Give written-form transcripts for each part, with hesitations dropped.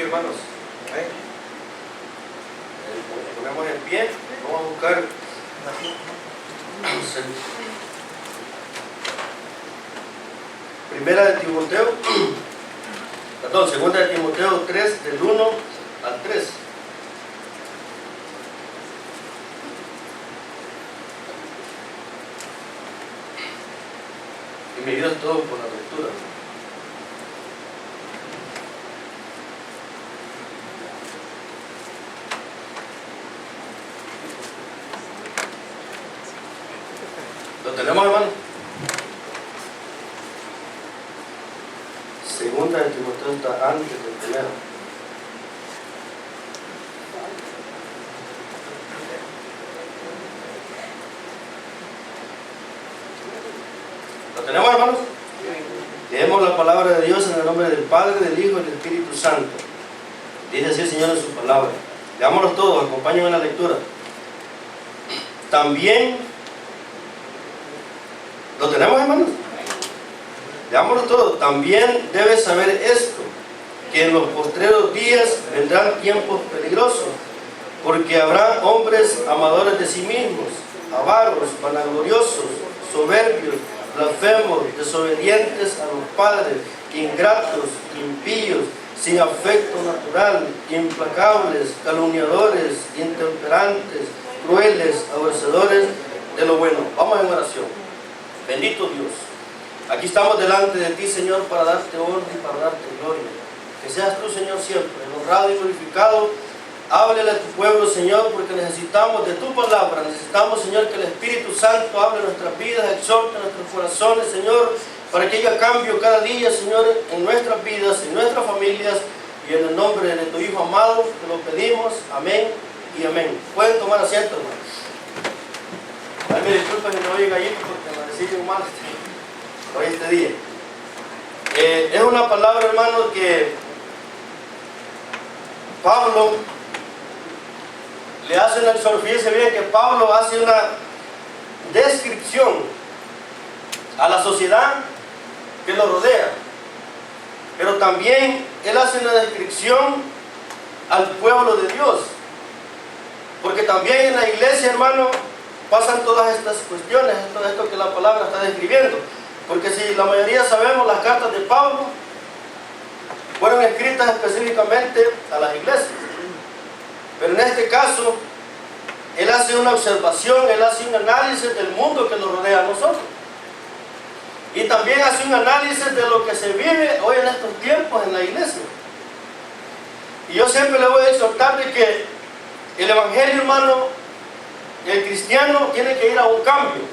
hermanos. Ponemos en pie. Vamos a buscar Primera de Timoteo, perdón, Segunda de Timoteo 3, del 1 al 3. Y me ayudas todo por la lectura. ¿Lo tenemos, hermano? Segunda de Timoteo está antes del primero. ¿Lo tenemos, hermanos? Leemos la palabra de Dios en el nombre del Padre, del Hijo y del Espíritu Santo. Dice así el Señor en su palabra. Leámoslos todos, acompáñenme en la lectura. También, ¿lo tenemos, hermanos? Leámoslo todo. También debes saber esto, que en los postreros días vendrán tiempos peligrosos, porque habrá hombres amadores de sí mismos, avaros, vanagloriosos, soberbios, blasfemos, desobedientes a los padres, ingratos, impíos, sin afecto natural, implacables, calumniadores, intemperantes, crueles, aborrecedores de lo bueno. Vamos en oración. Bendito Dios, aquí estamos delante de ti, Señor, para darte honra y para darte gloria. Que seas tú, Señor, siempre honrado y glorificado. Háblele a tu pueblo, Señor, porque necesitamos de tu palabra. Necesitamos, Señor, que el Espíritu Santo hable en nuestras vidas, exhorte nuestros corazones, Señor, para que haya cambio cada día, Señor, en nuestras vidas, en nuestras familias, y en el nombre de tu Hijo amado, te lo pedimos. Amén y amén. Pueden tomar asiento, hermanos. Ay, me disculpen que no oye gallito porque me reciben mal hoy este día. Es una palabra, hermano, que Pablo le hace una exhortación. Fíjense bien que Pablo hace una descripción a la sociedad que lo rodea, pero también él hace una descripción al pueblo de Dios, porque también en la iglesia, hermano, pasan todas estas cuestiones, todo esto que la palabra está describiendo. Porque si la mayoría sabemos, las cartas de Pablo fueron escritas específicamente a las iglesias. Pero en este caso, él hace una observación, él hace un análisis del mundo que nos rodea a nosotros. Y también hace un análisis de lo que se vive hoy en estos tiempos en la iglesia. Y yo siempre le voy a exhortar de que el evangelio, hermano, el cristiano tiene que ir a un cambio.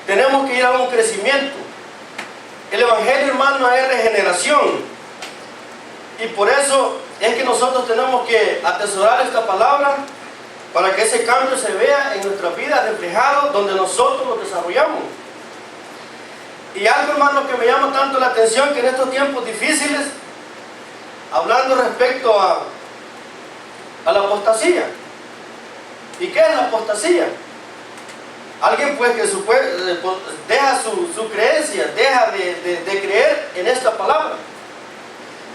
Tenemos que ir a un crecimiento. El evangelio, hermano, es regeneración. Y por eso es que nosotros tenemos que atesorar esta palabra para que ese cambio se vea en nuestra vida reflejado donde nosotros lo desarrollamos. Y algo, hermano, que me llama tanto la atención, que en estos tiempos difíciles, hablando respecto a la apostasía. ¿Y qué es la apostasía? Alguien pues que deja su creencia, deja de creer en esta palabra.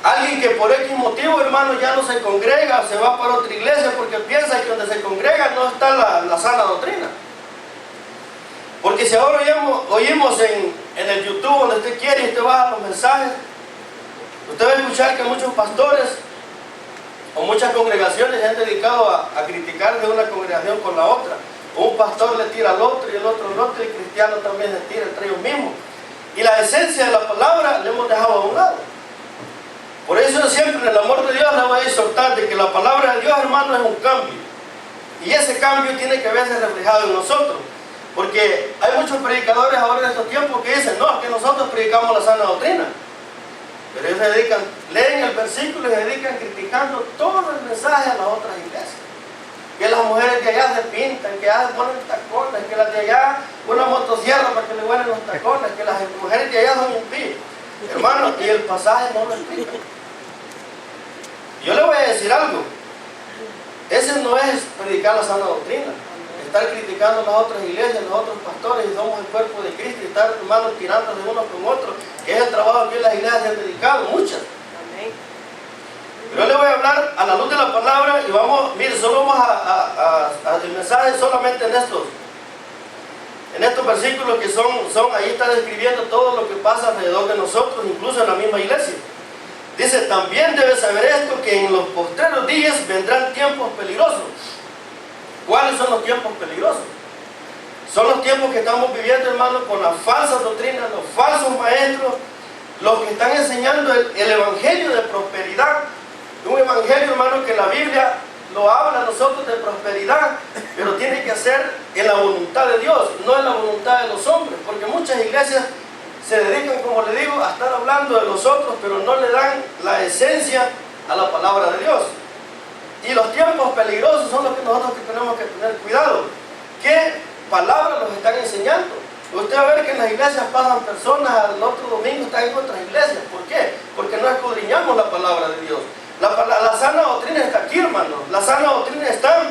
Alguien que por X motivo, hermano, ya no se congrega, se va para otra iglesia porque piensa que donde se congrega no está la sana doctrina. Porque si ahora oímos en el YouTube, donde usted quiere y usted baja los mensajes, usted va a escuchar que muchos pastores o muchas congregaciones se han dedicado a criticar de una congregación con la otra. Un pastor le tira al otro y el otro al otro, y el cristiano también se tira entre ellos mismos. Y la esencia de la palabra le hemos dejado a un lado. Por eso siempre en el amor de Dios le voy a exhortar de que la palabra de Dios, hermano, es un cambio. Y ese cambio tiene que verse reflejado en nosotros. Porque hay muchos predicadores ahora en estos tiempos que dicen, no, es que nosotros predicamos la sana doctrina. Pero ellos se dedican, leen el versículo y se dedican criticando todo el mensaje a las otras iglesias. Que las mujeres de allá se pintan, que allá se ponen tacones, que las de allá una motosierra para que le huelen los tacones, que las mujeres de allá son impías. Hermano, y el pasaje no lo explica. Yo le voy a decir algo. Ese no es predicar la sana doctrina. Estar criticando a las otras iglesias, los otros pastores, y somos el cuerpo de Cristo, y estar, hermanos, tirándose uno con otro, que es el trabajo que las iglesias se han dedicado, muchas. Pero yo le voy a hablar a la luz de la palabra y vamos, mire, solo vamos el mensaje solamente en estos versículos que son, ahí está describiendo todo lo que pasa alrededor de nosotros, incluso en la misma iglesia. Dice, también debes saber esto, que en los postreros días vendrán tiempos peligrosos. ¿Cuáles son los tiempos peligrosos? Son los tiempos que estamos viviendo, hermanos, con las falsas doctrinas, los falsos maestros, los que están enseñando el evangelio de prosperidad. Un evangelio, hermano, que la Biblia lo habla a nosotros de prosperidad, pero tiene que ser en la voluntad de Dios, no en la voluntad de los hombres, porque muchas iglesias se dedican, como le digo, a estar hablando de los otros, pero no le dan la esencia a la palabra de Dios. Y los tiempos peligrosos son los que nosotros tenemos que tener cuidado. ¿Qué palabras nos están enseñando? Usted va a ver que en las iglesias pasan personas, al otro domingo están en otras iglesias. ¿Por qué? Porque no escudriñamos la palabra de Dios. La sana doctrina está aquí, hermanos. La sana doctrina está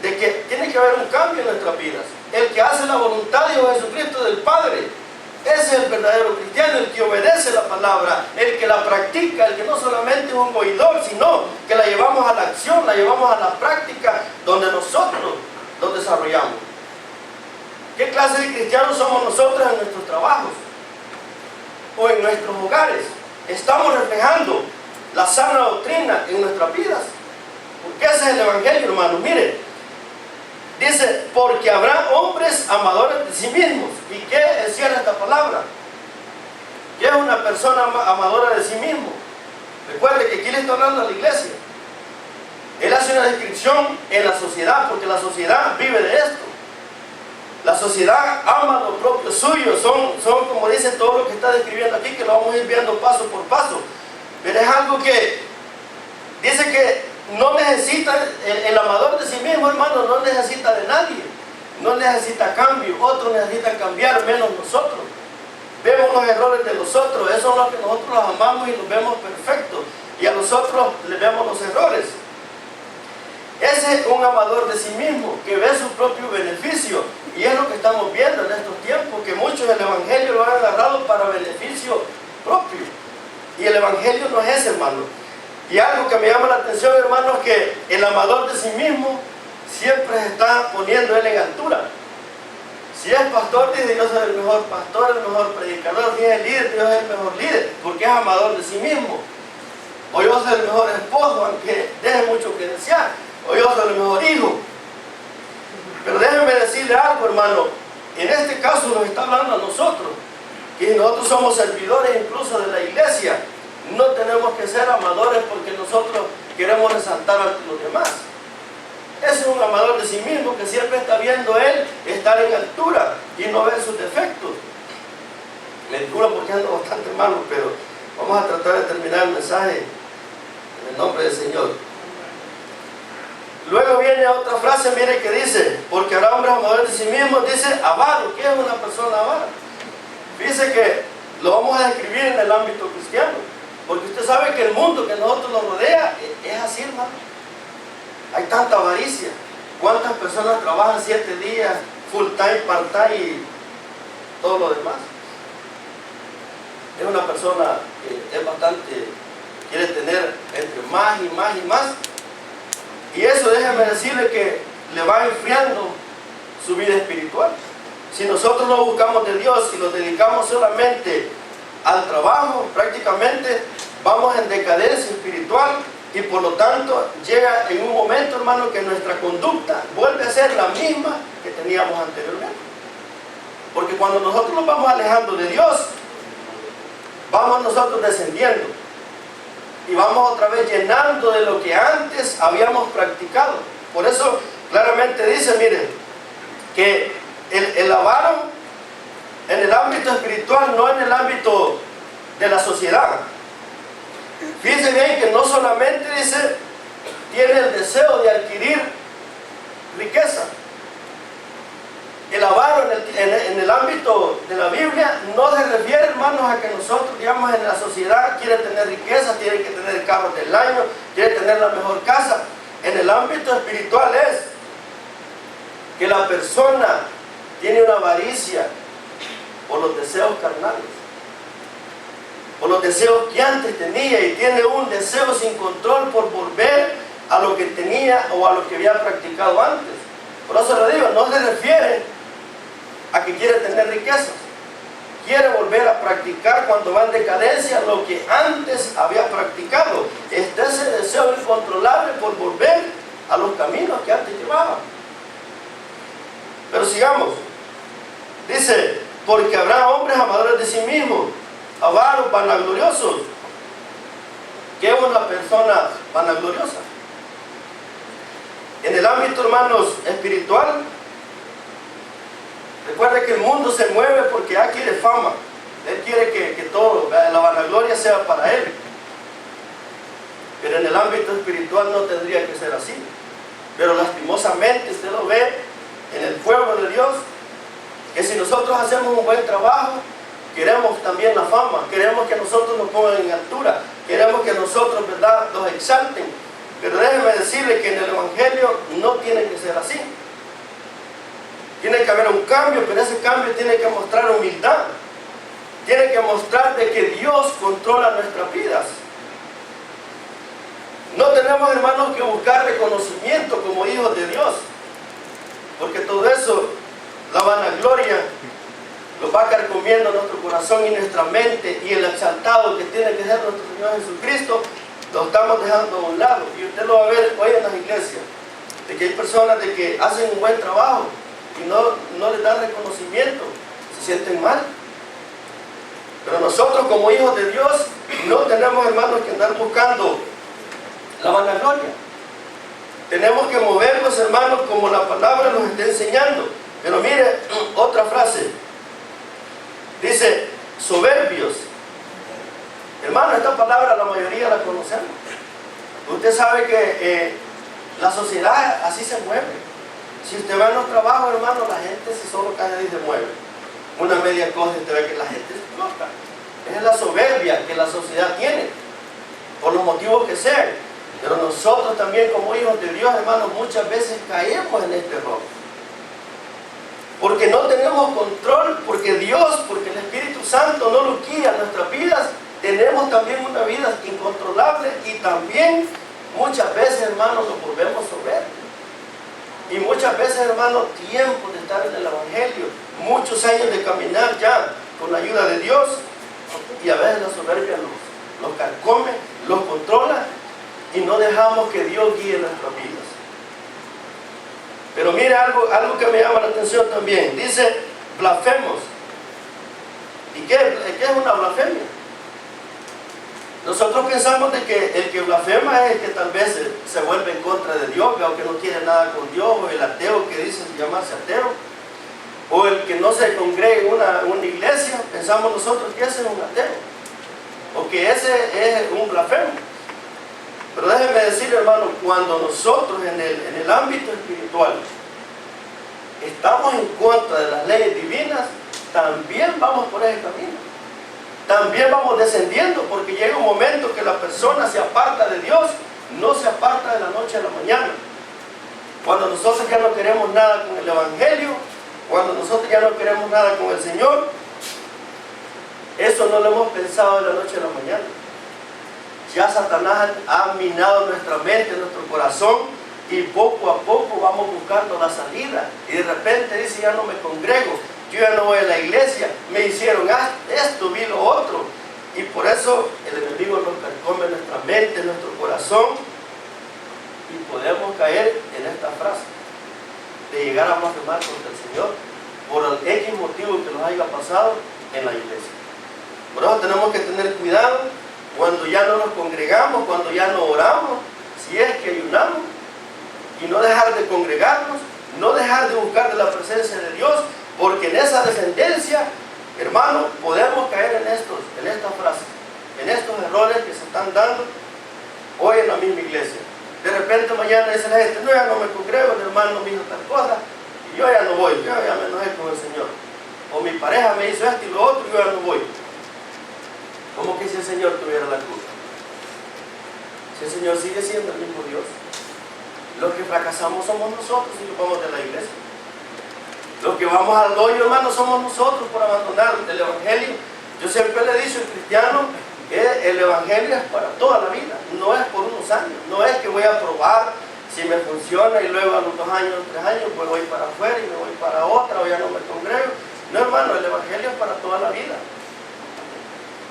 de que tiene que haber un cambio en nuestras vidas. El que hace la voluntad de Jesucristo del Padre, ese es el verdadero cristiano, el que obedece la palabra, el que la practica, el que no solamente es un oidor, sino que la llevamos a la acción, la llevamos a la práctica, donde nosotros nos desarrollamos. ¿Qué clase de cristianos somos nosotros en nuestros trabajos o en nuestros hogares? ¿Estamos reflejando la sana doctrina en nuestras vidas? Porque ese es el evangelio, hermanos. Miren, dice, porque habrá hombres amadores de sí mismos. ¿Y qué encierra esta palabra? ¿Qué es una persona amadora de sí mismo? Recuerde que aquí le está hablando a la iglesia. Él hace una descripción en la sociedad, porque la sociedad vive de esto. La sociedad ama lo propio suyo, son como dice todo lo que está describiendo aquí, que lo vamos a ir viendo paso por paso. Pero es algo que dice que no necesita, el amador de sí mismo, hermano, no necesita de nadie, no necesita cambio. Otros necesitan cambiar, menos nosotros. Vemos los errores de los otros, eso es lo que nosotros los amamos y los vemos perfectos, y a los otros les vemos los errores. Ese es un amador de sí mismo, que ve su propio beneficio, y es lo que estamos viendo en estos tiempos, que muchos del evangelio lo han agarrado para beneficio propio, y el evangelio no es ese, hermano. Y algo que me llama la atención, hermano, es que el amador de sí mismo siempre se está poniendo él en altura. Si es pastor, dice, yo soy el mejor pastor, el mejor predicador. Si es el líder, yo soy el mejor líder, porque es amador de sí mismo. O yo soy el mejor esposo, aunque deje mucho que desear. O yo soy el mejor hijo. Pero déjenme decirle algo, hermano. En este caso nos está hablando a nosotros, que nosotros somos servidores incluso de la iglesia. No tenemos que ser amadores porque nosotros queremos resaltar ante los demás. Ese es un amador de sí mismo, que siempre está viendo él estar en altura y no ver sus defectos. Me disculpo porque ando bastante malo, pero vamos a tratar de terminar el mensaje en el nombre del Señor. Luego viene otra frase, mire, que dice, porque habrá hombres amadores de sí mismos, dice avaro. ¿Qué es una persona avara? Dice que lo vamos a describir en el ámbito cristiano, porque usted sabe que el mundo que nosotros nos rodea es así, hermano. Hay tanta avaricia. ¿Cuántas personas trabajan 7 días, full time, part time y todo lo demás? Es una persona que es bastante, quiere tener entre más y más y más. Y eso, déjame decirle, que le va enfriando su vida espiritual. Si nosotros no buscamos de Dios y nos dedicamos solamente al trabajo, prácticamente vamos en decadencia espiritual, y por lo tanto llega en un momento, hermano, que nuestra conducta vuelve a ser la misma que teníamos anteriormente. Porque cuando nosotros nos vamos alejando de Dios, vamos nosotros descendiendo y vamos otra vez llenando de lo que antes habíamos practicado. Por eso claramente dice, miren, que el avaro en el ámbito espiritual, no en el ámbito de la sociedad. Fíjense bien que no solamente dice, tiene el deseo de adquirir riqueza. El avaro en el ámbito de la Biblia no se refiere, hermanos, a que nosotros, digamos, en la sociedad quiere tener riqueza, tiene que tener carros del año, quiere tener la mejor casa. En el ámbito espiritual es que la persona tiene una avaricia por los deseos carnales, por los deseos que antes tenía y tiene un deseo sin control por volver a lo que tenía o a lo que había practicado antes. Por eso le digo, no se refiere a que quiere tener riquezas. Quiere volver a practicar cuando va en decadencia lo que antes había practicado. Está ese deseo incontrolable por volver a los caminos que antes llevaba. Pero sigamos. Dice, porque habrá hombres amadores de sí mismos, avaros, vanagloriosos. ¿Qué es una persona vanagloriosa? En el ámbito, hermanos, espiritual, recuerde que el mundo se mueve porque ya quiere fama. Él quiere que todo, la vanagloria sea para él. Pero en el ámbito espiritual no tendría que ser así. Pero lastimosamente usted lo ve en el pueblo de Dios, que si nosotros hacemos un buen trabajo, queremos también la fama, queremos que nosotros nos pongan en altura, queremos que nosotros, ¿verdad?, los exalten. Pero déjeme decirle que en el Evangelio no tiene que ser así. Tiene que haber un cambio, pero ese cambio tiene que mostrar humildad. Tiene que mostrar de que Dios controla nuestras vidas. No tenemos, hermanos, que buscar reconocimiento como hijos de Dios, porque todo eso, la vanagloria, lo va carcomiendo nuestro corazón y nuestra mente, y el exaltado que tiene que ser nuestro Señor Jesucristo, lo estamos dejando a un lado. Y usted lo va a ver hoy en las iglesias, de que hay personas de que hacen un buen trabajo y no les dan reconocimiento, se sienten mal. Pero nosotros como hijos de Dios no tenemos, hermanos, que andar buscando la vanagloria. Tenemos que movernos, hermanos, como la palabra nos está enseñando. Pero mire, otra frase. Dice, soberbios. Hermano, esta palabra la mayoría la conocemos. Usted sabe que la sociedad así se mueve. Si usted va en los trabajos, hermano, la gente si solo cae y se mueve. Una media cosa, usted ve que la gente explota. Esa es la soberbia que la sociedad tiene, por los motivos que sean. Pero nosotros también como hijos de Dios, hermanos, muchas veces caemos en este error. Porque no tenemos control, porque Dios, porque el Espíritu Santo no lo guía en nuestras vidas, tenemos también una vida incontrolable y también muchas veces, hermanos, nos volvemos soberbios. Y muchas veces, hermanos, tiempo de estar en el Evangelio, muchos años de caminar ya con la ayuda de Dios, y a veces la soberbia los carcome, los controla, y no dejamos que Dios guíe nuestras vidas. Pero mire algo que me llama la atención también. Dice, blasfemos. ¿Y qué es una blasfemia? Nosotros pensamos de que el que blasfema es el que tal vez se vuelve en contra de Dios, o que no quiere nada con Dios, o el ateo que dice llamarse ateo, o el que no se congrega en una iglesia. Pensamos nosotros que ese es un ateo, o que ese es un blasfemo. Pero déjenme decir, hermano, cuando nosotros en el ámbito espiritual estamos en contra de las leyes divinas, también vamos por ese camino. También vamos descendiendo, porque llega un momento que la persona se aparta de Dios, no se aparta de la noche a la mañana. Cuando nosotros ya no queremos nada con el Evangelio, cuando nosotros ya no queremos nada con el Señor, eso no lo hemos pensado de la noche a la mañana. Ya Satanás ha minado nuestra mente, nuestro corazón, y poco a poco vamos buscando la salida. Y de repente dice, ya no me congrego, yo ya no voy a la iglesia, me hicieron esto, vi lo otro. Y por eso el enemigo nos carcome nuestra mente, nuestro corazón, y podemos caer en esta frase de llegar a blasfemar contra el Señor por el X motivo que nos haya pasado en la iglesia. Por eso tenemos que tener cuidado cuando ya no nos congregamos, cuando ya no oramos, si es que ayunamos, y no dejar de congregarnos, no dejar de buscar de la presencia de Dios, porque en esa descendencia, hermano, podemos caer en estas frases, en estos errores que se están dando hoy en la misma iglesia. De repente mañana dice la gente, no, ya no me congrego, el hermano me hizo tal cosa, y yo ya no voy, yo ya me enojé con el Señor. O mi pareja me hizo esto y lo otro, y yo ya no voy. Como que si el Señor tuviera la culpa. Si el Señor sigue siendo el mismo Dios. Los que fracasamos somos nosotros y nos vamos de la iglesia. Los que vamos al hoyo, hermano, somos nosotros por abandonar el Evangelio. Yo siempre le he dicho, el cristiano El Evangelio es para toda la vida, no es por unos años, no es que voy a probar si me funciona y luego a los 2 años, 3 años, pues voy para afuera y me voy para otra o ya no me congrego. No, hermano, el Evangelio es para toda la vida.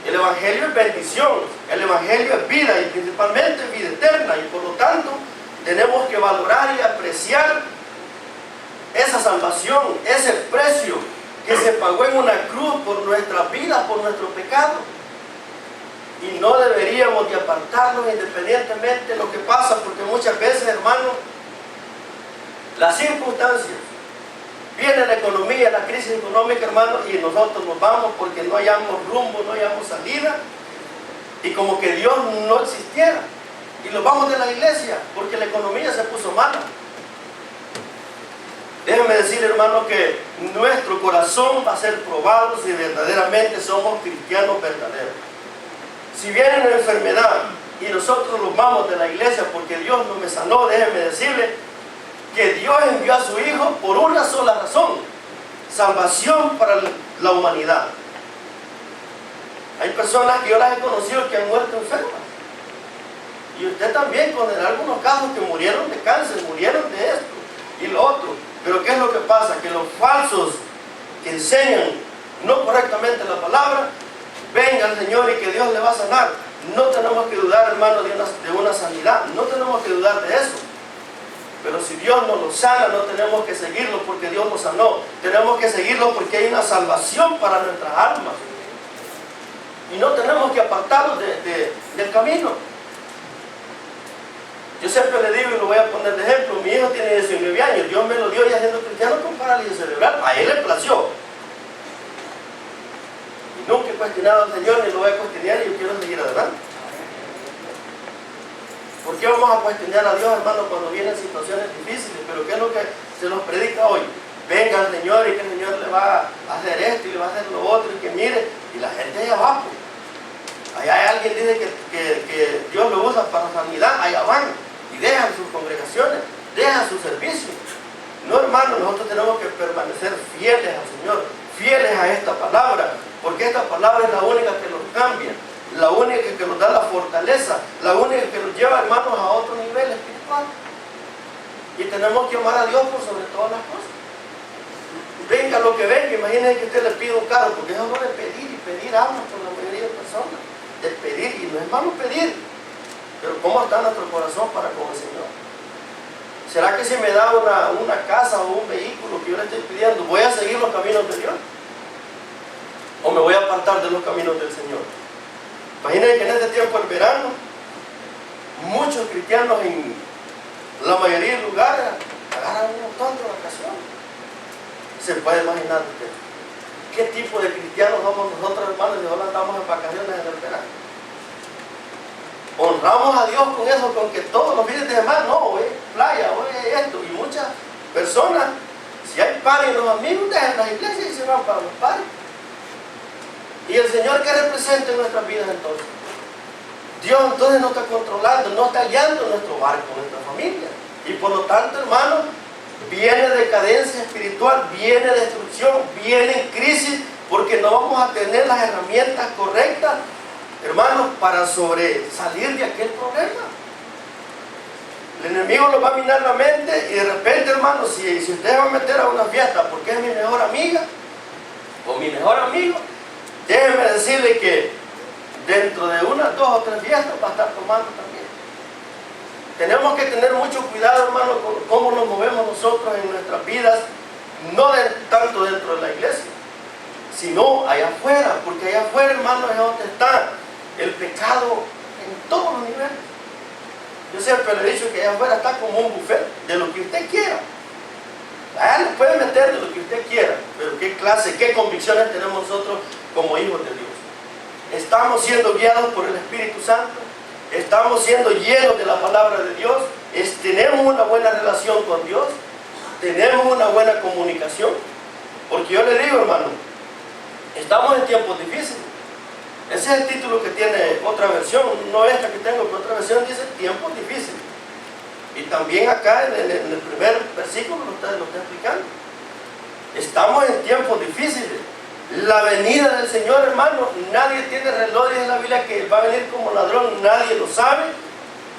El Evangelio es bendición, el Evangelio es vida y principalmente vida eterna, y por lo tanto tenemos que valorar y apreciar esa salvación, ese precio que se pagó en una cruz por nuestra vida, por nuestro pecado. Y no deberíamos de apartarnos independientemente de lo que pasa, porque muchas veces, hermano, las circunstancias, viene la economía, la crisis económica, hermano, y nosotros nos vamos porque no hayamos rumbo, no hayamos salida, y como que Dios no existiera, y nos vamos de la iglesia porque la economía se puso mala. Déjeme decir, hermano, que nuestro corazón va a ser probado si verdaderamente somos cristianos verdaderos. Si viene una enfermedad y nosotros nos vamos de la iglesia porque Dios no me sanó, déjeme decirle que Dios envió a su Hijo por una sola razón: salvación para la humanidad. Hay personas que yo las he conocido que han muerto enfermas. Y usted también, con algunos casos que murieron de cáncer, murieron de esto y lo otro. Pero ¿qué es lo que pasa? Que los falsos que enseñan no correctamente la palabra, venga al Señor y que Dios le va a sanar. No tenemos que dudar, hermano, de una sanidad. No tenemos que dudar de eso. Pero si Dios nos lo sana, no tenemos que seguirlo porque Dios nos sanó. Tenemos que seguirlo porque hay una salvación para nuestras almas. Y no tenemos que apartarnos del camino. Yo siempre le digo y lo voy a poner de ejemplo: mi hijo tiene 19 años, Dios me lo dio ya siendo cristiano con parálisis cerebral. A él le plació. Y nunca he cuestionado al Señor ni lo voy a cuestionar, y yo quiero seguir adelante. ¿Por qué vamos a cuestionar a Dios, hermano, cuando vienen situaciones difíciles? Pero ¿qué es lo que se nos predica hoy? Venga al Señor y que el Señor le va a hacer esto y le va a hacer lo otro, y que mire, y la gente allá abajo. Allá hay alguien que dice que Dios lo usa para sanidad, allá van y dejan sus congregaciones, dejan su servicio. No, hermano, nosotros tenemos que permanecer fieles al Señor, fieles a esta palabra, porque esta palabra es la única que nos cambia, la única que nos da la fortaleza, la única que nos lleva, hermanos, a otro nivel espiritual. Y tenemos que amar a Dios por sobre todas las cosas. Venga lo que venga, imagínense que usted le pide un carro, porque eso no es pedir, y pedir ama por la mayoría de personas. Es pedir, y no es malo pedir, pero ¿cómo está nuestro corazón para con el Señor? ¿Será que si me da una casa o un vehículo que yo le estoy pidiendo, voy a seguir los caminos de Dios? ¿O me voy a apartar de los caminos del Señor? Imagínense que en este tiempo, el verano, muchos cristianos en la mayoría de lugares agarran un montón de vacaciones. ¿Se puede imaginar usted qué tipo de cristianos somos nosotros, hermanos, y ahora andamos en vacaciones en el verano? Honramos a Dios con eso, con que todos los fines de semana, no, hoy playa, hoy esto, y muchas personas, si hay pares, los amigos dejan las iglesias y se van para los pares. ¿Y el Señor qué representa en nuestras vidas entonces? Dios entonces no está controlando, no está guiando nuestro barco, nuestra familia. Y por lo tanto, hermano, viene decadencia espiritual, viene destrucción, viene crisis, porque no vamos a tener las herramientas correctas, hermanos, para sobresalir de aquel problema. El enemigo nos va a minar la mente, y de repente, hermanos, si usted va a meter a una fiesta porque es mi mejor amiga o mi mejor amigo, déjeme decirle que dentro de unas 2 o 3 fiestas va a estar tomando también. Tenemos que tener mucho cuidado, hermano, con cómo nos movemos nosotros en nuestras vidas, no tanto dentro de la iglesia, sino allá afuera, porque allá afuera, hermano, es donde está el pecado en todos los niveles. Yo siempre le he dicho que allá afuera está como un buffet de lo que usted quiera. Allá le puede meter de lo que usted quiera, pero qué clase, qué convicciones tenemos nosotros como hijos de Dios. Estamos siendo guiados por el Espíritu Santo, estamos siendo llenos de la palabra de Dios, tenemos una buena relación con Dios, tenemos una buena comunicación, porque yo le digo, hermano, estamos en tiempos difíciles. Ese es el título que tiene otra versión, no esta que tengo, pero otra versión dice tiempos difíciles. Y también acá en el primer versículo lo está explicando. Estamos en tiempos difíciles. La venida del Señor, hermano, nadie tiene reloj, dice la Biblia, que va a venir como ladrón, nadie lo sabe,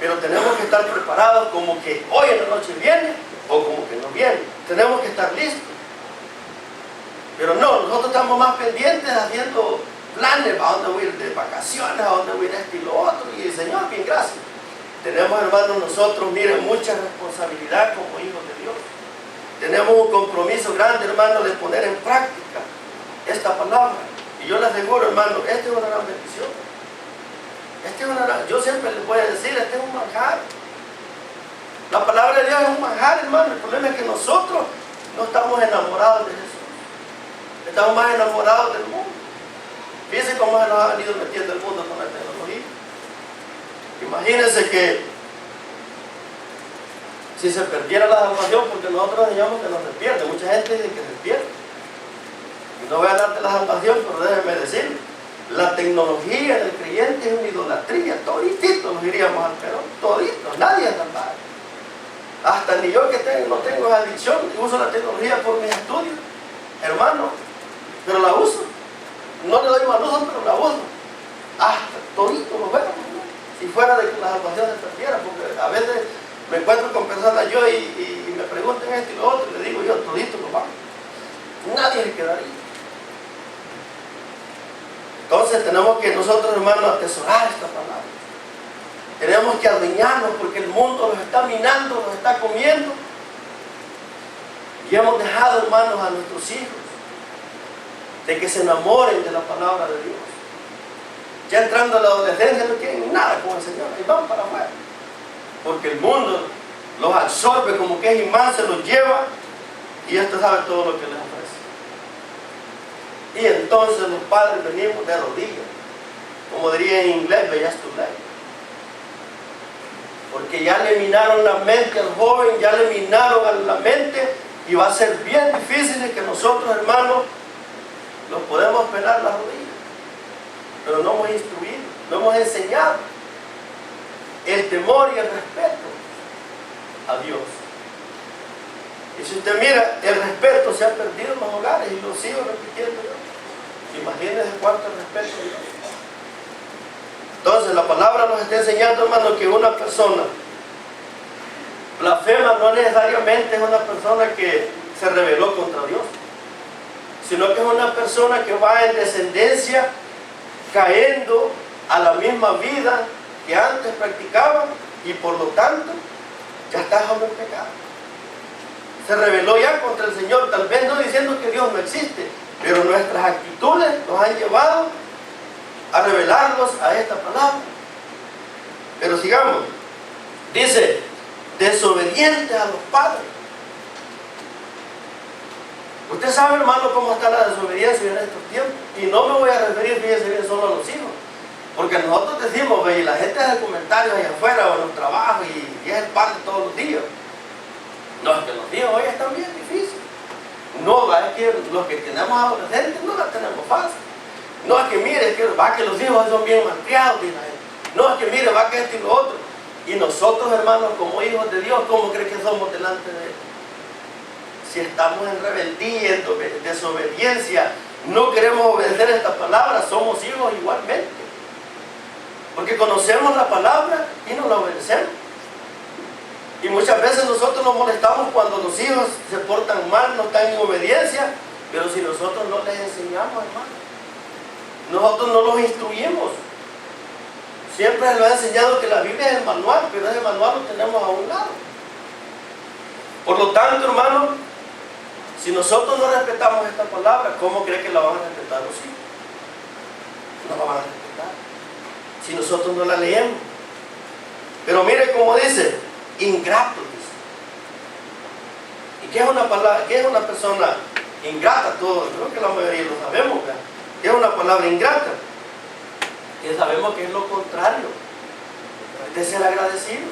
pero tenemos que estar preparados como que hoy en la noche viene o como que no viene. Tenemos que estar listos. Pero no, nosotros estamos más pendientes haciendo planes, a dónde voy a ir de vacaciones, a dónde voy a ir esto y lo otro, y el Señor, bien, gracias. Tenemos, hermanos, nosotros, miren, mucha responsabilidad como hijos de Dios. Tenemos un compromiso grande, hermano, de poner en práctica esta palabra. Y yo les aseguro, hermano, esta es una gran bendición. Yo siempre les voy a decir, este es un manjar. La palabra de Dios es un manjar, hermano. El problema es que nosotros no estamos enamorados de Jesús. Estamos más enamorados del mundo. Fíjense cómo se nos ha venido metiendo el mundo con la tecnología. Imagínense que si se perdiera la salvación, porque nosotros enseñamos que no se pierde, mucha gente dice que se pierde. Y no voy a hablar de la salvación, pero déjenme decir, la tecnología del creyente es una idolatría, toditito nos iríamos al perón, todito, nadie es salvado. Hasta ni yo que no tengo esa adicción, uso la tecnología por mis estudios, hermano, pero la uso. No le doy mal uso, pero la uso. Hasta todito lo vemos, ¿no? Si fuera de que la salvación se perdiera, porque a veces me encuentro con personas yo y me preguntan esto y lo otro, y le digo yo, todito lo vamos. Nadie se quedaría. Entonces tenemos que nosotros, hermanos, atesorar esta palabra. Tenemos que adueñarnos porque el mundo nos está minando, nos está comiendo. Y hemos dejado, hermanos, a nuestros hijos de que se enamoren de la palabra de Dios. Ya entrando a la adolescencia no quieren nada con el Señor, y van para afuera. Porque el mundo los absorbe como que es imán, se los lleva y esto sabe todo lo que les ofrece. Y entonces los padres venimos de rodillas, como diría en inglés, bellas to lay. Porque ya le minaron la mente al joven, ya le minaron a la mente y va a ser bien difícil que nosotros, hermanos, los podemos pelar las rodillas. Pero no hemos instruido, no hemos enseñado el temor y el respeto a Dios. Y si usted mira, el respeto se ha perdido en los hogares y lo sigo repitiendo yo. Imagínense cuánto respeto a Dios. Entonces la palabra nos está enseñando, hermano, que una persona blasfema no necesariamente es una persona que se rebeló contra Dios, sino que es una persona que va en descendencia cayendo a la misma vida que antes practicaba y por lo tanto ya está bajo el pecado. Se rebeló ya contra el Señor, tal vez no diciendo que Dios no existe, pero nuestras actitudes nos han llevado a rebelarnos a esta palabra. Pero sigamos, dice, desobedientes a los padres. Usted sabe, hermano, cómo está la desobediencia en estos tiempos. Y no me voy a referir, fíjense bien, solo a los hijos. Porque nosotros decimos, ve, y la gente hace comentarios allá afuera o en los trabajos y es el pan de todos los días. No, es que los días hoy están bien difíciles. No, es que los que tenemos adolescentes no la tenemos fácil. No, es que mire, es que va que los hijos son bien malcriados, dice la gente. No, es que mire, va que esto y lo otro. Y nosotros, hermanos, como hijos de Dios, ¿cómo cree que somos delante de Él? Si estamos en rebeldía, en desobediencia, no queremos obedecer esta palabra, somos hijos igualmente. Porque conocemos la palabra y no la obedecemos. Y muchas veces nosotros nos molestamos cuando los hijos se portan mal, no están en obediencia, pero si nosotros no les enseñamos, hermano, nosotros no los instruimos. Siempre les lo he enseñado que la Biblia es el manual, pero ese manual lo tenemos a un lado. Por lo tanto, hermano, si nosotros no respetamos esta palabra, ¿cómo cree que la van a respetar los hijos? No la van a respetar si nosotros no la leemos. Pero mire cómo dice, ingrato, dice. ¿Y qué es una palabra? ¿Qué es una persona ingrata? Todos, creo que la mayoría lo sabemos, ¿verdad? ¿Qué es una palabra ingrata? Que sabemos que es lo contrario de ser agradecido.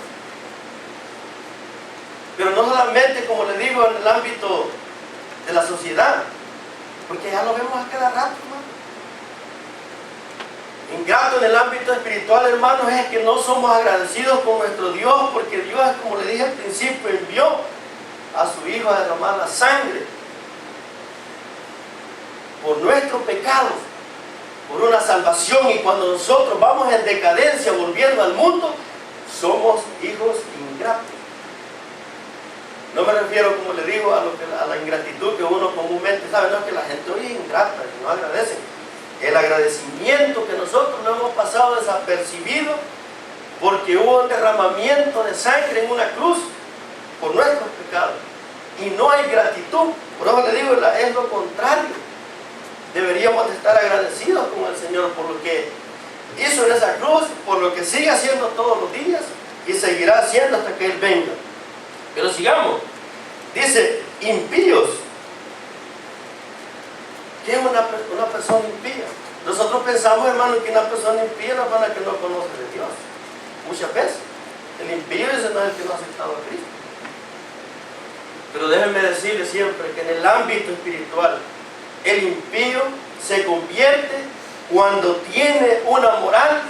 Pero no solamente, como le digo, en el ámbito de la sociedad, porque ya lo vemos a cada rato, hermano. Ingrato en el ámbito espiritual, hermanos, es que no somos agradecidos con nuestro Dios, porque Dios, como le dije al principio, envió a su Hijo a derramar la sangre por nuestros pecados, por una salvación, y cuando nosotros vamos en decadencia volviendo al mundo, somos hijos ingratos. No me refiero, como le digo, a la ingratitud que uno comúnmente sabe, no es que la gente hoy es ingrata, que no agradece. El agradecimiento que nosotros no hemos pasado desapercibido porque hubo un derramamiento de sangre en una cruz por nuestros pecados. Y no hay gratitud. Por eso le digo, es lo contrario. Deberíamos de estar agradecidos con el Señor por lo que hizo en esa cruz, por lo que sigue haciendo todos los días y seguirá haciendo hasta que Él venga. Pero sigamos. Dice, impíos. ¿Qué es una persona impía? Nosotros pensamos, hermano, que una persona impía es una persona que no conoce de Dios. Muchas veces. El impío ese no es el que no ha aceptado a Cristo. Pero déjenme decirles siempre que en el ámbito espiritual, el impío se convierte cuando tiene una moral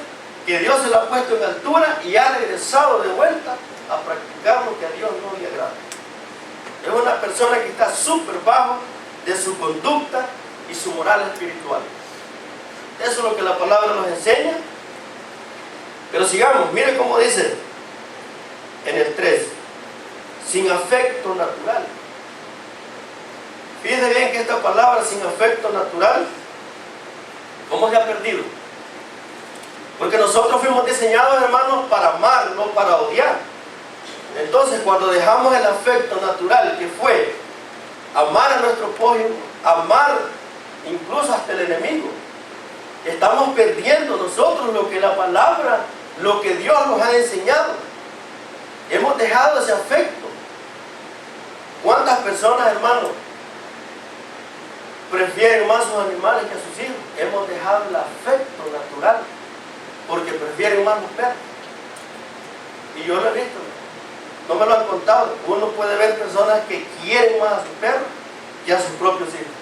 que Dios se la ha puesto en altura y ha regresado de vuelta a practicar lo que a Dios no le agrada. Es una persona que está súper bajo de su conducta y su moral espiritual. Eso es lo que la palabra nos enseña. Pero sigamos, mire cómo dice en el 3, sin afecto natural. Fíjense bien que esta palabra, sin afecto natural, ¿cómo se ha perdido? Porque nosotros fuimos diseñados, hermanos, para amar, no para odiar. Entonces, cuando dejamos el afecto natural, que fue amar a nuestro prójimo, amar incluso hasta el enemigo, estamos perdiendo nosotros lo que la palabra, lo que Dios nos ha enseñado. Hemos dejado ese afecto. ¿Cuántas personas, hermanos, prefieren más a sus animales que a sus hijos? Hemos dejado el afecto natural porque prefieren más los perros. Y yo lo he visto, no me lo han contado. Uno puede ver personas que quieren más a sus perros que a sus propios hijos.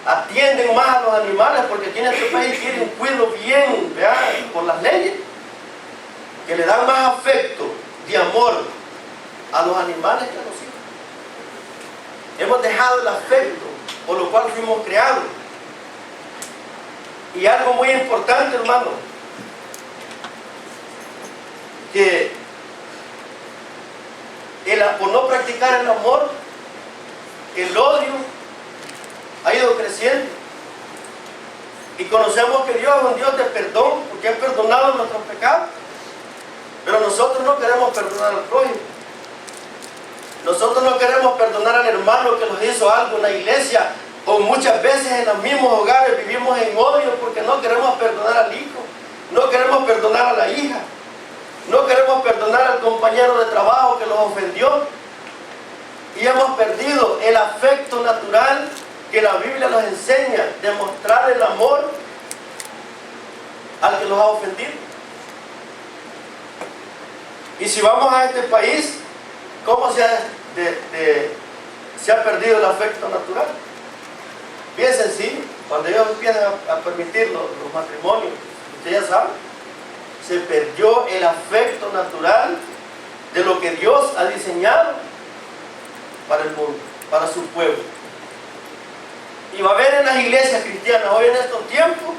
Atienden más a los animales porque aquí en este país quieren un cuidado bien, ¿verdad? Por las leyes, que le dan más afecto y amor a los animales que a los hijos. Hemos dejado el afecto por lo cual fuimos creados. Y algo muy importante, hermano, que por no practicar el amor, el odio ha ido creciendo. Y conocemos que Dios es un Dios de perdón, porque ha perdonado nuestros pecados. Pero nosotros no queremos perdonar al prójimo. Nosotros no queremos perdonar al hermano que nos hizo algo en la iglesia, o muchas veces en los mismos hogares vivimos en odio porque no queremos perdonar al hijo, no queremos perdonar a la hija, no queremos perdonar al compañero de trabajo que nos ofendió, y hemos perdido el afecto natural que la Biblia nos enseña, de mostrar el amor al que nos ha ofendido. Y si vamos a este país, ¿cómo se ha perdido el afecto natural? Bien sencillo. Cuando ellos empiezan a permitir los matrimonios, usted ya sabe, se perdió el afecto natural de lo que Dios ha diseñado para el mundo, para su pueblo. Y va a haber en las iglesias cristianas hoy en estos tiempos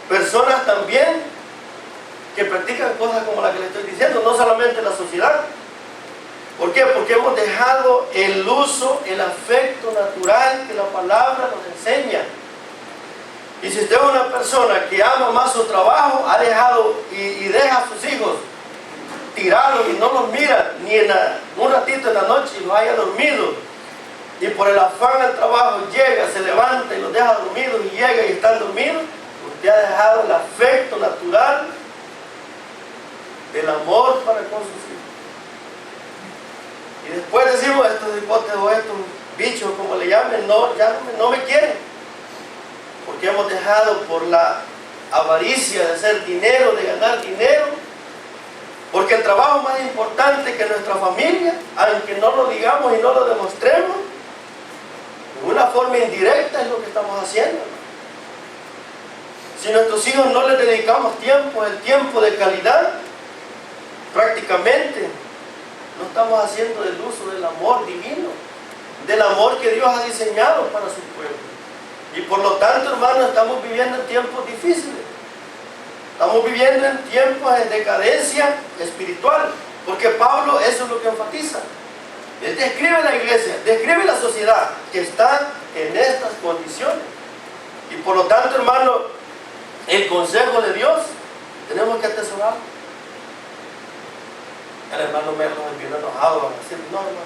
personas también que practican cosas como las que le estoy diciendo, no solamente en la sociedad. ¿Por qué? Porque hemos dejado el uso, el afecto natural que la palabra nos enseña. Y si usted es una persona que ama más su trabajo, ha dejado y deja a sus hijos tirados y no los mira ni un ratito en la noche y los haya dormido, y por el afán del trabajo llega, se levanta y los deja dormidos y llega y están dormidos, usted ha dejado el afecto natural del amor para con sus hijos. Y después decimos, estos hipotes o estos bichos, como le llamen, no me quieren. Porque hemos dejado por la avaricia de hacer dinero, de ganar dinero. Porque el trabajo más importante que nuestra familia, aunque no lo digamos y no lo demostremos, de una forma indirecta es lo que estamos haciendo. Si a nuestros hijos no les dedicamos tiempo, el tiempo de calidad, prácticamente no estamos haciendo el uso del amor divino. del amor que Dios ha diseñado para su pueblo. Y por lo tanto, hermanos, estamos viviendo en tiempos difíciles. Estamos viviendo en tiempos de decadencia espiritual, porque Pablo eso es lo que enfatiza. Él describe la iglesia, describe la sociedad que está en estas condiciones. Y por lo tanto, hermano, el consejo de Dios tenemos que atesorarlo. El hermano Merlo es bien enojado, van a decir, no, hermano.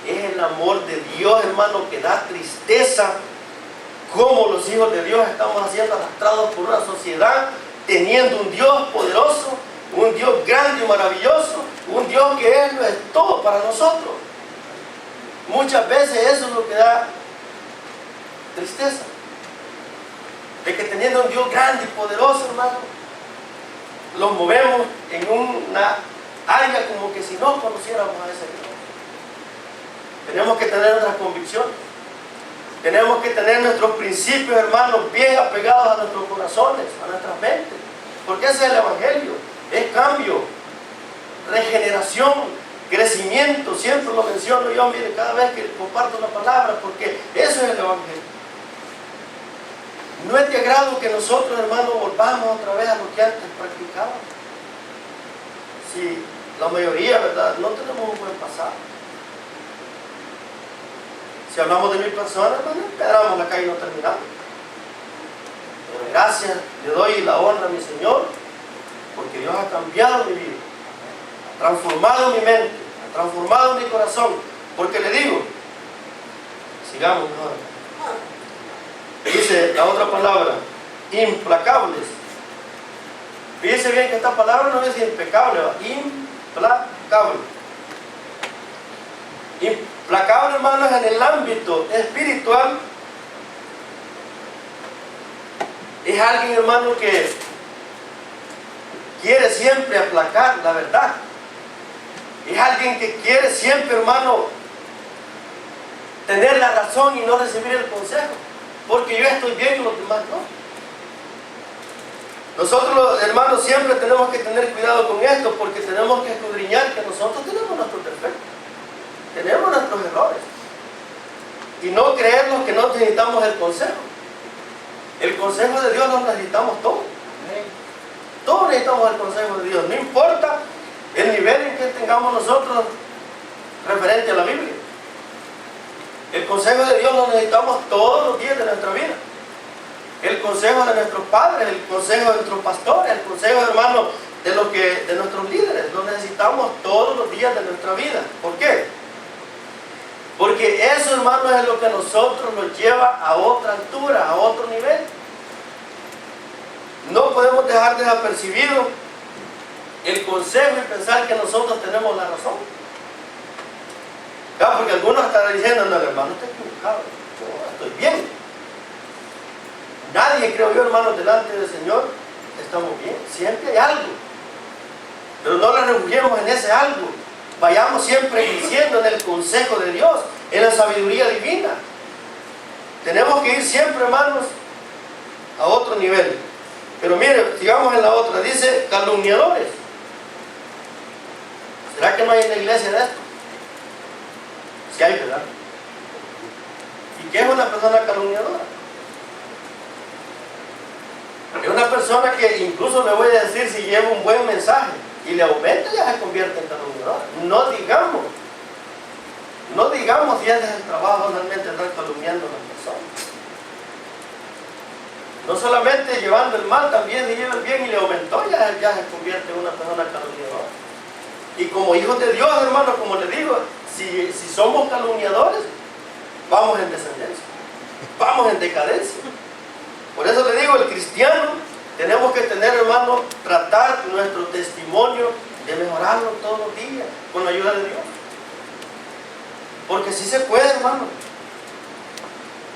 Es el amor de Dios, hermano, que da tristeza cómo los hijos de Dios estamos siendo arrastrados por una sociedad teniendo un Dios poderoso, un Dios grande y maravilloso, un Dios que Él lo es todo para nosotros. Muchas veces eso es lo que da tristeza, de que teniendo un Dios grande y poderoso, hermano, los movemos en una área como que si no conociéramos a ese Dios. Tenemos que tener nuestras convicciones, tenemos que tener nuestros principios, hermanos, bien apegados a nuestros corazones, a nuestras mentes, porque ese es el Evangelio, es cambio, regeneración, crecimiento. Siempre lo menciono yo, mire, cada vez que comparto una palabra, porque eso es el Evangelio. No es de agrado que nosotros, hermanos, volvamos otra vez a lo que antes practicábamos. Si la mayoría, ¿verdad?, no tenemos un buen pasado. Si hablamos de mi persona, hermano, empedrarnos la calle y no terminamos. Pero gracias, le doy la honra a mi Señor, porque Dios ha cambiado mi vida, ha transformado mi mente, ha transformado mi corazón. Porque le digo, sigamos ahora. Dice la otra palabra, implacables. Fíjense bien que esta palabra no es impecable, ¿va? Implacable. Implacable, hermanos, en el ámbito espiritual es alguien, hermano, que quiere siempre aplacar la verdad. Es alguien que quiere siempre, hermano, tener la razón y no recibir el consejo, porque yo estoy bien y los demás no. Nosotros, hermanos, siempre tenemos que tener cuidado con esto, porque tenemos que escudriñar que nosotros tenemos nuestros defectos, tenemos nuestros errores, y no creernos que no necesitamos el consejo. El consejo de Dios lo necesitamos todos. Todos necesitamos el consejo de Dios, no importa el nivel en que tengamos nosotros referente a la Biblia. El consejo de Dios lo necesitamos todos los días de nuestra vida. El consejo de nuestros padres, el consejo de nuestros pastores, el consejo, hermanos, de nuestros líderes, lo necesitamos todos los días de nuestra vida. ¿Por qué? Porque eso, hermanos, es lo que a nosotros nos lleva a otra altura, a otro nivel. No podemos dejar desapercibido el consejo y pensar que nosotros tenemos la razón. Claro, porque algunos estarán diciendo, no, el hermano está equivocado, yo estoy bien. Nadie, creo yo, hermanos, delante del Señor estamos bien. Siempre hay algo, pero no nos refugiemos en ese algo. Vayamos siempre diciendo en el consejo de Dios, en la sabiduría divina. Tenemos que ir siempre, hermanos, a otro nivel. Pero mire, sigamos en la otra. Dice calumniadores. ¿Será que no hay en la iglesia de esto? Sí hay, ¿verdad? ¿Y qué es una persona calumniadora? Es una persona que, incluso le voy a decir, si lleva un buen mensaje y le aumenta, ya se convierte en calumniador. No digamos si ese es el trabajo realmente estar calumniando a las personas. No solamente llevando el mal, también si lleva el bien y le aumentó, ya se convierte en una persona calumniadora. Y como hijos de Dios, hermanos, como les digo, si somos calumniadores, vamos en descendencia, vamos en decadencia. Por eso le digo, el cristiano, tenemos que tener, hermano, tratar nuestro testimonio de mejorarlo todos los días, con la ayuda de Dios. Porque sí se puede, hermano.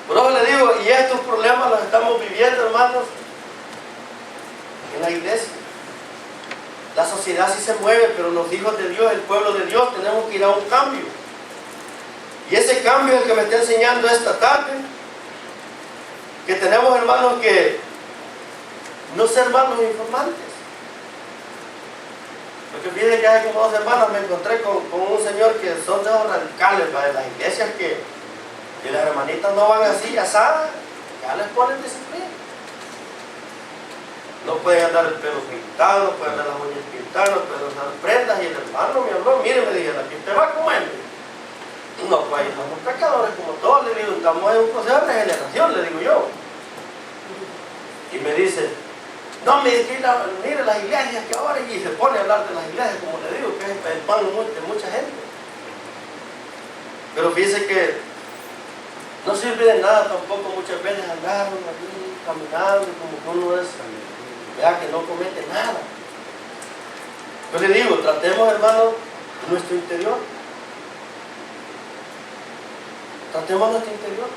Por eso le digo, y estos problemas los estamos viviendo, hermanos, en la iglesia. La sociedad sí se mueve, pero los hijos de Dios, el pueblo de Dios, tenemos que ir a un cambio. Y ese cambio es el que me está enseñando esta tarde, que tenemos, hermanos, que no ser malos informantes. Porque fíjense que hace como 2 semanas me encontré con un señor que son de los radicales, ¿va? De las iglesias que las hermanitas no van así asadas, ya les ponen disciplina. No pueden andar el pelo pintado, no pueden andar las uñas pintadas, no pueden andar prendas. Y el hermano me habló, mire, me dijeron, aquí usted va a comer. No, pues somos pecadores como todos, le digo, estamos en un proceso de regeneración, le digo yo. Y me dice, no, mire las iglesias que ahora, y se pone a hablar de las iglesias, como le digo, que es el pan de mucha gente. Pero fíjese que no sirve de nada tampoco muchas veces andar aquí caminando como que uno es, ya que no comete nada. Yo le digo, tratemos, hermano, nuestro interior. Tratemos nuestro interior.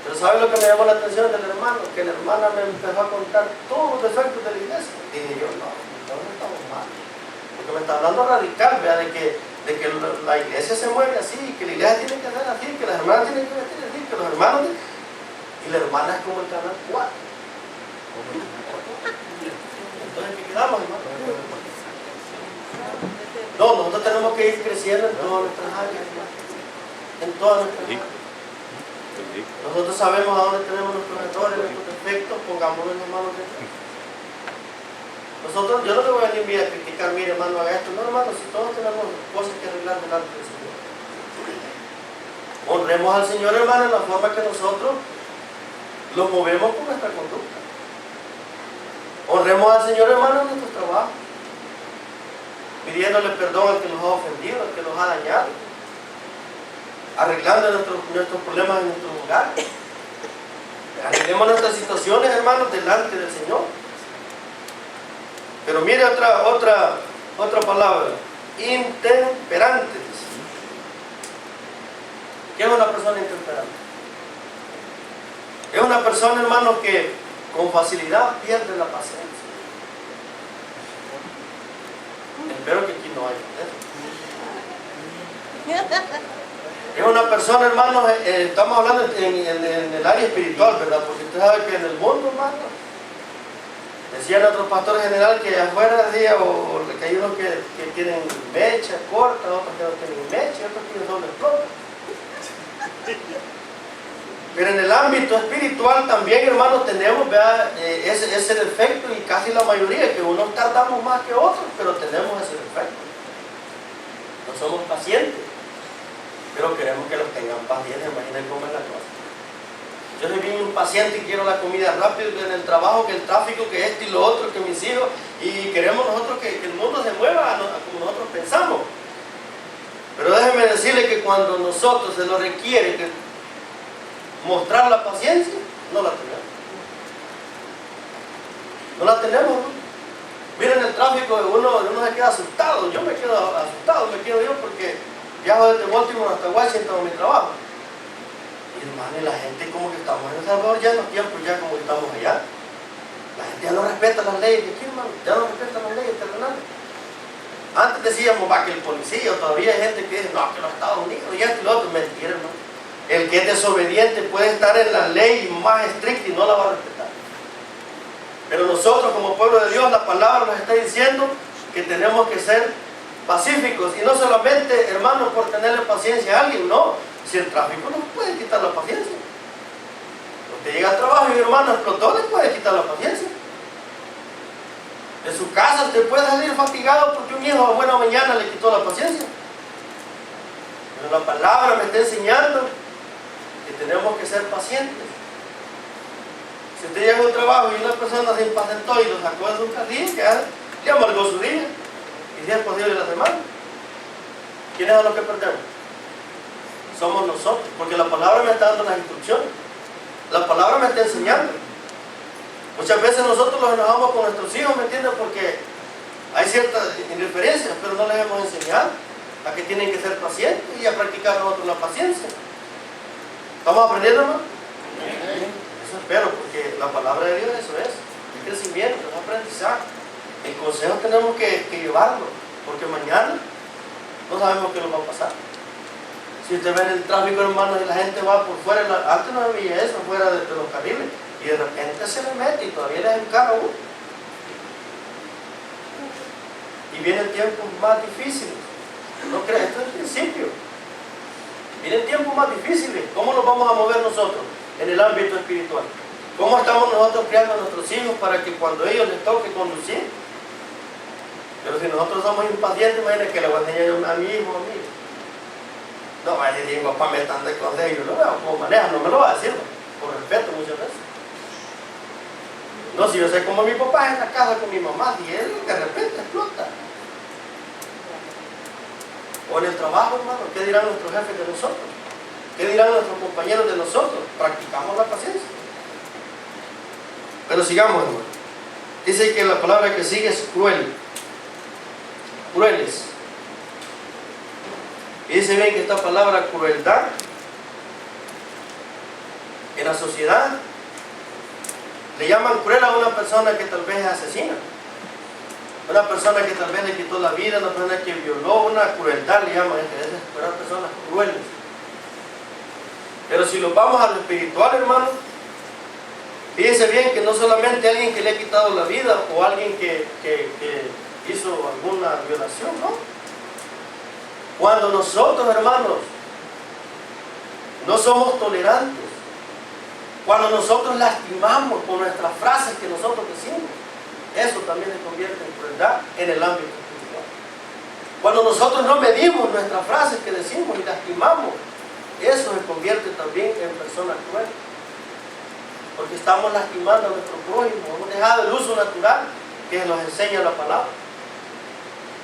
Pero ¿sabe lo que me llamó la atención del hermano? Que la hermana me empezó a contar todos los defectos de la iglesia. Dije yo, no estamos mal. Porque me está hablando radical, ¿vea? De que la iglesia se mueve así, que la iglesia tiene que hacer así, que las hermanas tienen que vestir así, que los hermanos... Y la hermana es como el canal 4. Entonces, ¿qué quedamos, hermano? No, nosotros tenemos que ir creciendo en todas nuestras áreas, hermano. En todas nuestras áreas. Nosotros sabemos a dónde tenemos nuestros errores, nuestros defectos, pongámoslos en las manos de Dios. Yo no le voy a venir a criticar, mire hermano, haga esto. No, hermano, si todos tenemos cosas que arreglar delante del Señor. Honremos al Señor, hermano, en la forma que nosotros lo movemos con nuestra conducta. Honremos al Señor, hermano, en nuestro trabajo, pidiéndole perdón al que nos ha ofendido, al que nos ha dañado, arreglando nuestros problemas en nuestro hogar. Arreglemos nuestras situaciones, hermanos, delante del Señor. Pero mire otra palabra, intemperante. ¿Qué es una persona intemperante? Es una persona, hermano, que con facilidad pierde la paciencia. Espero que aquí no haya. Es una persona, hermano, estamos hablando en el área espiritual, ¿verdad? Porque usted sabe que en el mundo, hermano, decía nuestro pastor general que afuera decía, o que hay unos que tienen mecha corta, otros que no tienen mecha, otros que tienen doble flor. Pero en el ámbito espiritual también, hermanos, tenemos ese defecto, y casi la mayoría, que unos tardamos más que otros, pero tenemos ese defecto. No somos pacientes, pero queremos que los tengan paciencia. Imaginen cómo es la cosa. Yo soy bien impaciente y quiero la comida rápido en el trabajo, que el tráfico, que esto y lo otro, que mis hijos, y queremos nosotros que el mundo se mueva como nosotros pensamos. Pero déjenme decirle que cuando nosotros se nos requiere mostrar la paciencia, no la tenemos. No la tenemos, ¿no? Miren el tráfico, uno se queda asustado. Yo me quedo asustado, yo porque viajo desde Baltimore hasta Washington a mi trabajo. Y hermano, y la gente como que estamos en El Salvador ya en los tiempos, ya como que estamos allá. La gente ya no respeta las leyes de aquí, hermano, ya no respeta las leyes terrenales. Antes decíamos, va, que el policía, todavía hay gente que dice, no, que los Estados Unidos, y esto y lo otro. Mentira, hermano. El que es desobediente puede estar en la ley más estricta y no la va a respetar. Pero nosotros como pueblo de Dios, la palabra nos está diciendo que tenemos que ser pacíficos. Y no solamente, hermanos, por tenerle paciencia a alguien, no. Si el tráfico nos puede quitar la paciencia. Usted llega al trabajo y hermano explotó, le puede quitar la paciencia. En su casa usted puede salir fatigado porque un hijo a buena mañana le quitó la paciencia. Pero la palabra me está enseñando que tenemos que ser pacientes. Si usted llega a un trabajo y una persona se impacientó y lo sacó de su carril, ya le amargó su día, y si es posible la semana. ¿Quiénes son los que perdemos? Somos nosotros, porque la palabra me está dando las instrucciones, la palabra me está enseñando. Muchas veces nosotros los enojamos con nuestros hijos, ¿me entienden? Porque hay ciertas indiferencias, pero no les hemos enseñado a que tienen que ser pacientes y a practicar nosotros la paciencia. ¿Estamos aprendiendo, no? Eso espero, porque la palabra de Dios eso es crecimiento, es aprendizaje. El consejo tenemos que llevarlo, porque mañana no sabemos qué nos va a pasar. Si usted ve en el tráfico, hermanos, y la gente va por fuera, antes no había eso, fuera de los carriles, y de repente se le mete y todavía le encara uno. vienen tiempos más difíciles. No creas, esto es el principio. Vienen tiempos más difíciles. ¿Cómo nos vamos a mover nosotros en el ámbito espiritual? ¿Cómo estamos nosotros criando a nuestros hijos para que cuando ellos les toque conducir? Pero si nosotros somos impacientes, imagínense que le voy a enseñar a mi hijo o a mí. No, vaya a decir, papá, me están de consejo, yo no veo cómo maneja, no me lo va a decir, por respeto muchas veces. No, si yo sé cómo mi papá es en la casa con mi mamá, y él de repente explota. O en el trabajo, hermano, ¿qué dirán nuestros jefes de nosotros? ¿Qué dirán nuestros compañeros de nosotros? Practicamos la paciencia. Pero sigamos, hermano. Dice que la palabra que sigue es cruel. Crueles. Y dice bien que esta palabra crueldad en la sociedad le llaman cruel a una persona que tal vez es asesina, una persona que tal vez le quitó la vida, una persona que violó, una crueldad le llaman a esas personas crueles. Pero si lo vamos a lo espiritual, hermano, fíjense bien que no solamente alguien que le ha quitado la vida o alguien que hizo alguna violación, no. Cuando nosotros, hermanos, no somos tolerantes, cuando nosotros lastimamos con nuestras frases que nosotros decimos, eso también se convierte en crueldad en el ámbito espiritual. Cuando nosotros no medimos nuestras frases que decimos y lastimamos, eso se convierte también en personas crueles. Porque estamos lastimando a nuestro prójimo, hemos dejado el uso natural que nos enseña la palabra.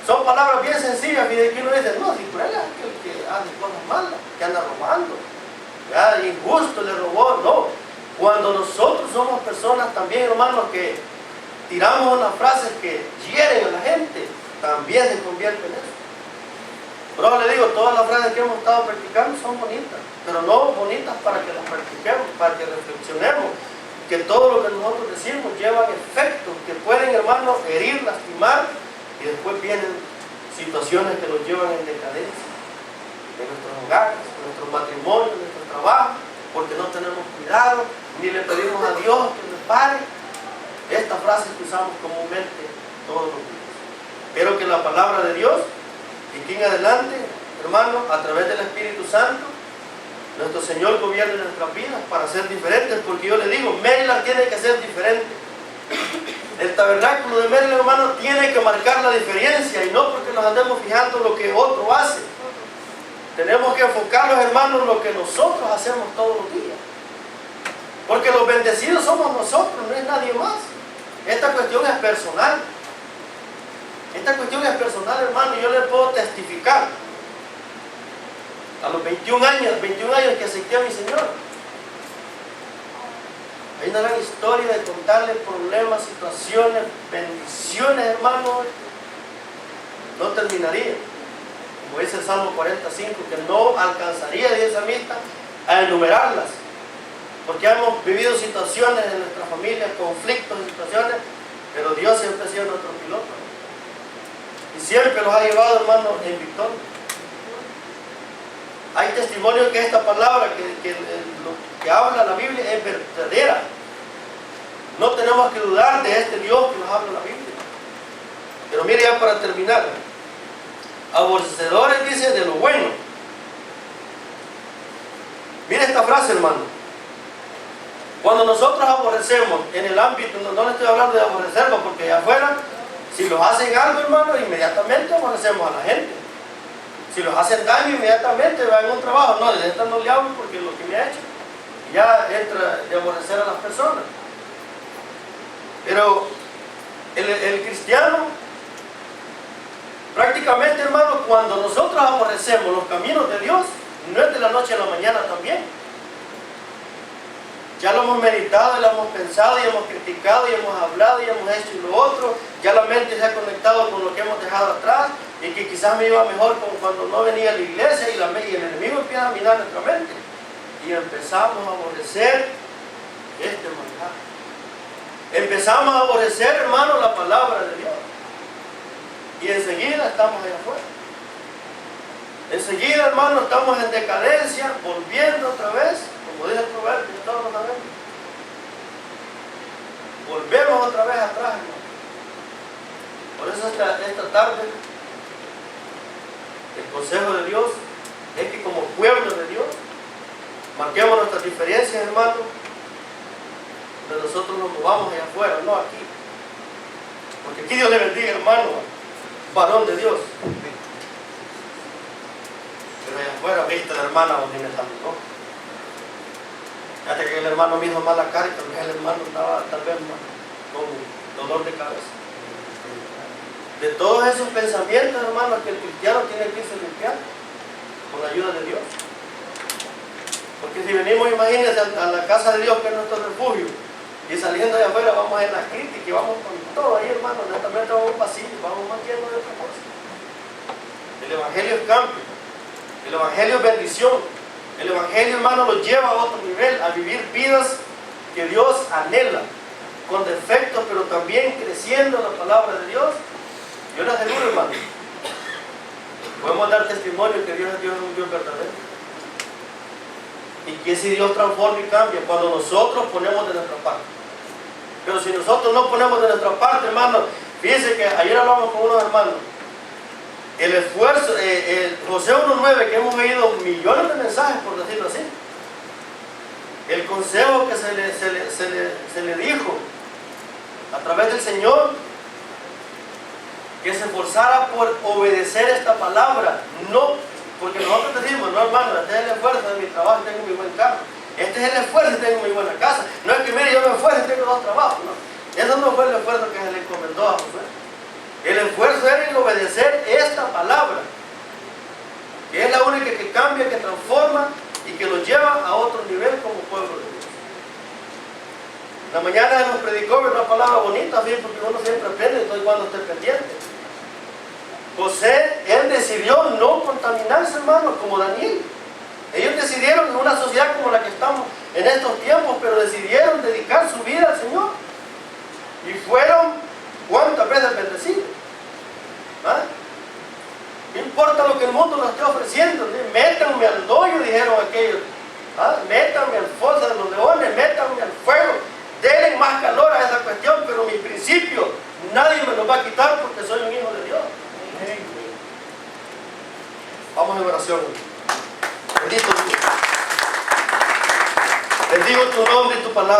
Son palabras bien sencillas, y de aquí uno dice, no, si cruel es aquel que hace cosas malas, que anda robando, ya, injusto le robó, no. Cuando nosotros somos personas también, hermanos, que tiramos unas frases que hieren a la gente, también se convierte en eso. Pero le digo, todas las frases que hemos estado practicando son bonitas, pero no bonitas para que las practiquemos, para que reflexionemos, que todo lo que nosotros decimos lleva efectos que pueden, hermanos, herir, lastimar, y después vienen situaciones que nos llevan en decadencia en nuestros hogares, en nuestros matrimonios, en nuestro trabajo, porque no tenemos cuidado, ni le pedimos a Dios que nos pare. Estas frases que usamos comúnmente todos los días. Pero que la palabra de Dios, y aquí en adelante, hermanos, a través del Espíritu Santo, nuestro Señor gobierne nuestras vidas para ser diferentes, porque yo le digo, Maryland tiene que ser diferente. El tabernáculo de Maryland, hermano, tiene que marcar la diferencia, y no porque nos andemos fijando en lo que otro hace. Tenemos que enfocarnos, hermanos, en lo que nosotros hacemos todos los días. Porque los bendecidos somos nosotros, no es nadie más. Esta cuestión es personal. Esta cuestión es personal, hermano, y yo le puedo testificar. A los 21 años que acepté a mi Señor, hay una gran historia de contarle problemas, situaciones, bendiciones, hermanos. No terminaría. Como dice el Salmo 45, que no alcanzaría, dice el salmista, a enumerarlas. Porque hemos vivido situaciones en nuestra familia, conflictos, situaciones, pero Dios siempre ha sido nuestro piloto. Y siempre los ha llevado, hermanos, en victoria. Hay testimonios que esta palabra que habla la Biblia es verdadera. No tenemos que dudar de este Dios que nos habla la Biblia. Pero mire, ya para terminar, aborrecedores, dice, de lo bueno. Mire esta frase, hermano. Cuando nosotros aborrecemos en el ámbito, no le estoy hablando de aborrecerlo, porque allá afuera, si los hacen algo, hermano, inmediatamente aborrecemos a la gente. Si los hacen daño, inmediatamente va en un trabajo. No, de esta no le hablo porque lo que me ha hecho ya entra de aborrecer a las personas. Pero el cristiano, prácticamente, hermano, cuando nosotros aborrecemos los caminos de Dios, no es de la noche a la mañana también. Ya lo hemos meditado, y lo hemos pensado, y hemos criticado, y hemos hablado, y hemos hecho lo otro. Ya la mente se ha conectado con lo que hemos dejado atrás, y que quizás me iba mejor como cuando no venía a la iglesia, y el enemigo empieza a minar nuestra mente. Y empezamos a aborrecer este manjar. Empezamos a aborrecer, hermano, la palabra de Dios. Y enseguida estamos allá afuera. Enseguida, hermano, estamos en decadencia, volviendo otra vez, como dice el proverbio, que todos lo sabemos. Volvemos otra vez atrás, hermano. Por eso esta tarde, el consejo de Dios es que como pueblo de Dios, marquemos nuestras diferencias, hermano, de nosotros nos movamos allá afuera, no aquí. Porque aquí Dios le bendiga, hermano, varón de Dios. Pero allá afuera, viste la hermana donde me saludó. Fíjate que el hermano me hizo mala cara y tal vez el hermano estaba tal vez con dolor de cabeza. De todos esos pensamientos, hermano, que el cristiano tiene que irse limpiando con la ayuda de Dios. Porque si venimos, imagínense, a la casa de Dios, que es nuestro refugio, y saliendo de afuera vamos a la crítica y vamos con todo ahí, hermano, honestamente vamos a un pasillo, vamos más llenos de otra cosa. El Evangelio es cambio, el Evangelio es bendición, el Evangelio, hermano, lo lleva a otro nivel, a vivir vidas que Dios anhela, con defectos, pero también creciendo en la palabra de Dios. Yo le aseguro, hermano, podemos dar testimonio que Dios es un Dios verdadero. Y que si Dios transforma y cambia, cuando nosotros ponemos de nuestra parte. Pero si nosotros no ponemos de nuestra parte, hermano, fíjense que ayer hablamos con unos hermanos. El esfuerzo, José 1.9, que hemos oído millones de mensajes, por decirlo así. El consejo que se le dijo a través del Señor, que se esforzara por obedecer esta palabra, no, porque nosotros decimos, no, hermano, este es el esfuerzo de mi trabajo, tengo mi buen carro, este es el esfuerzo y tengo mi buena casa, no es que mire, yo me esfuerzo y tengo 2 trabajos, no, eso no fue el esfuerzo que se le encomendó a Josué. El esfuerzo era en obedecer esta palabra, que es la única que cambia, que transforma y que lo lleva a otro nivel como pueblo de Dios. La mañana nos predicó una palabra bonita, ¿sí? Porque uno siempre aprende, entonces cuando esté pendiente. José, él decidió no contaminarse, hermano, como Daniel. Ellos decidieron en una sociedad como la que estamos en estos tiempos, pero decidieron dedicar su vida al Señor. Y fueron, ¿cuántas veces bendecidos? ¿Ah? No importa lo que el mundo nos esté ofreciendo, ¿sí? Métanme al hoyo, dijeron aquellos. ¿Ah? Métanme al foso de los leones, métanme al fuego. Denle más calor a esa cuestión, pero mi principio nadie me lo va a quitar porque soy un hijo de Dios. Vamos en oración. Bendito Dios. Bendigo tu nombre y tu palabra.